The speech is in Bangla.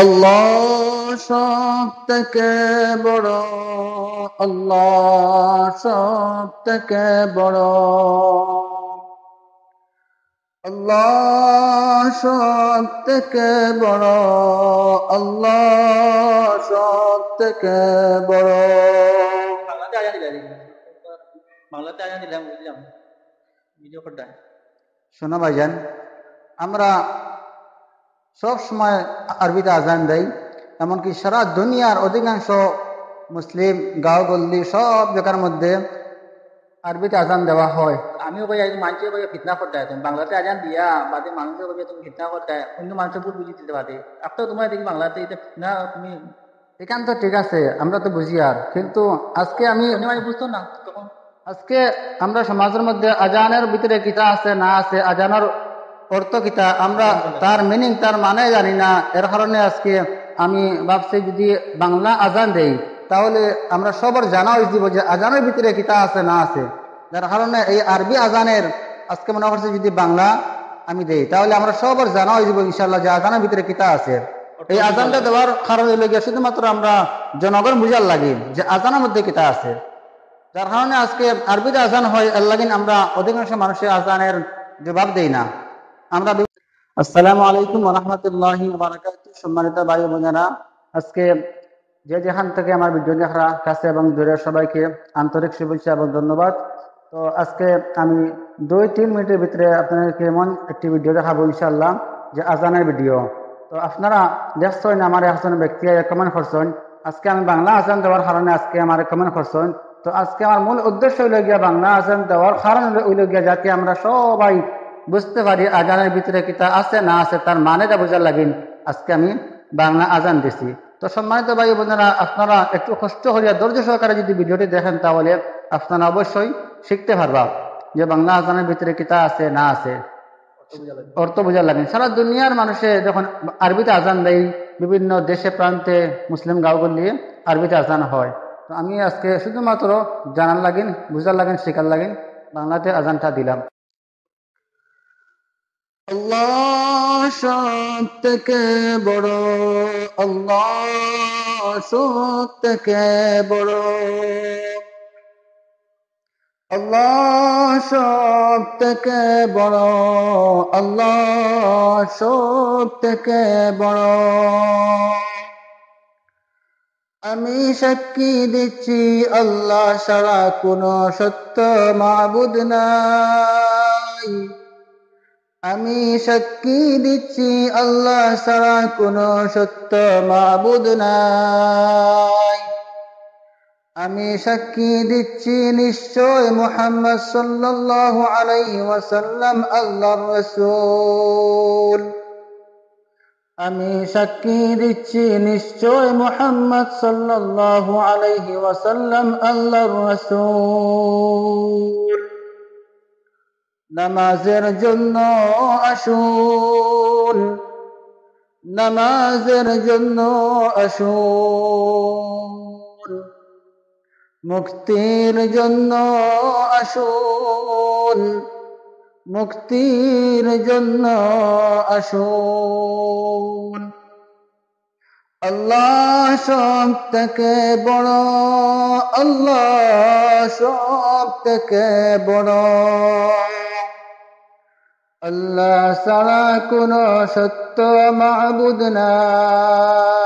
আল্লাহ সব থেকে বড়, আল্লাহ সব থেকে বড়, আল্লাহ সব থেকে বড়, আল্লাহ সব থেকে বড়। বাংলাতে আজান দিলাম, বুঝলাম ভিডিও করতে। শোনো ভাইজান, আমরা সব সময় আরবিতে আজান দেয়, এমনকি সারা দুনিয়ার অধিকাংশ মুসলিম গাঁও গল্লি সব জায়গার মধ্যে আরবিতে আজান দেওয়া হয়। আমিও ভাই মানুষের ভাই ফিতনা করতে হয়, তুমি বাংলাতে আজান দিয়া বাদে মানুষের ভাই তুমি ফিতনা করতে হয়, অন্য মানুষের ভুল বুঝি দিতে পারে। আপনার তোমার দেখি বাংলাতে এটা ফিতনা তুমি এখান তো ঠিক আছে, আমরা তো বুঝি, আর কিন্তু আজকে আমি বুঝতো না তখন। আজকে আমরা সমাজের মধ্যে আজানের ভিতরে কিতা আছে না আছে, আজানের অর্থ কিতা আমরা তার মিনিং তার মানে জানি না। এর কারণে আজকে আমি ভাবছি যদি বাংলা আজান দেই তাহলে আমরা সবার জানা হয়ে দিব যে আজানের ভিতরে কিতা আছে না আছে। যার কারণে এই আরবি আজানের আজকে মনে করছে যদি বাংলা আমি দেই তাহলে আমরা সবার জানা হয়ে যাব ইনশাল্লাহ যে আজানের ভিতরে কিতা আছে। এই আজানটা দেওয়ার কারণ হইল গিয়ে শুধুমাত্র আমরা জনগণ বুঝার লাগে যে আজানের মধ্যে কিতা আছে। যার কারণে আজকে আরবিতে আজান হয়, এর লাগিন আমরা অধিকাংশ মানুষের আজানের জবাব দেই না আমরা। আসসালামু আলাইকুম ওয়া রাহমাতুল্লাহি ওয়া বারাকাতুহু। সম্মানিত ভাই বোনেরা, আজকে যে যেখান থেকে আমার ভিডিও দেখা কাছে এবং দূরের সবাইকে আন্তরিক শুভেচ্ছা এবং ধন্যবাদ। তো আজকে আমি 2-3 মিনিটের ভিতরে আপনাদেরকে এমন একটি ভিডিও দেখাবো ইনশাআল্লাহ যে আজানের ভিডিও। তো আপনারা দেখছেন আমার একজন ব্যক্তি কমেন্ট করছেন, আজকে আমি বাংলা আজান দেওয়ার কারণে আজকে আমার কমেন্ট করছেন। তো আজকে আমার মূল উদ্দেশ্য হইল গিয়া বাংলা আজান দেওয়ার কারণ হইল গিয়া যাতে আমরা সবাই বুঝতে পারি আজানের ভিতরে কিতা আছে না আছে, তার মানেটা বোঝার লাগিন আজকে আমি বাংলা আজান দিছি। তো সম্মানিত ভাই বোনেরা, আপনারা একটু কষ্ট করিয়া ধৈর্য সহকারে যদি ভিডিওটি দেখেন তাহলে আপনারা অবশ্যই শিখতে পারবা যে বাংলা আজানের ভিতরে কিতা আছে না আছে, অর্থ বোঝার লাগেন। সারা দুনিয়ার মানুষে যখন আরবিতে আজান দেয়, বিভিন্ন দেশে প্রান্তে মুসলিম গাঁওগুলি আরবিতে আজান হয়। তো আমি আজকে শুধুমাত্র জানার লাগেন, বুঝার লাগেন, শেখার লাগেন বাংলাতে আজানটা দিলাম। আল্লাহ সব থেকে বড়, আল্লাহ সব থেকে বড়, আল্লাহ সব থেকে বড়, আল্লাহ সব থেকে বড়। আমি সাক্ষী দিচ্ছি আল্লাহ ছাড়া কোনো সত্য মাবুদ নাই। আমি সাক্ষী দিচ্ছি আল্লাহ ছাড়া কোনো সত্য মাবুদ নাই। আমি সাক্ষী দিচ্ছি নিশ্চয় মুহাম্মদ সাল্লাল্লাহু আলাইহি ওয়াসাল্লাম আল্লাহর রাসূল। আমি সাক্ষী দিচ্ছি নিশ্চয় মুহাম্মদ সাল্লাল্লাহু আলাইহি ওয়াসাল্লাম আল্লাহর রাসূল। নামাজের জন্য আসুন, নামাজের জন্য আসুন, মুক্তির জন্য আসুন, মুক্তির জন্য আসুন। আল্লাহ সব থেকে বড়, আল্লাহ সব থেকে বড়, আল্লাহ ছাড়া কোনো সত্য মাবুদ নাই।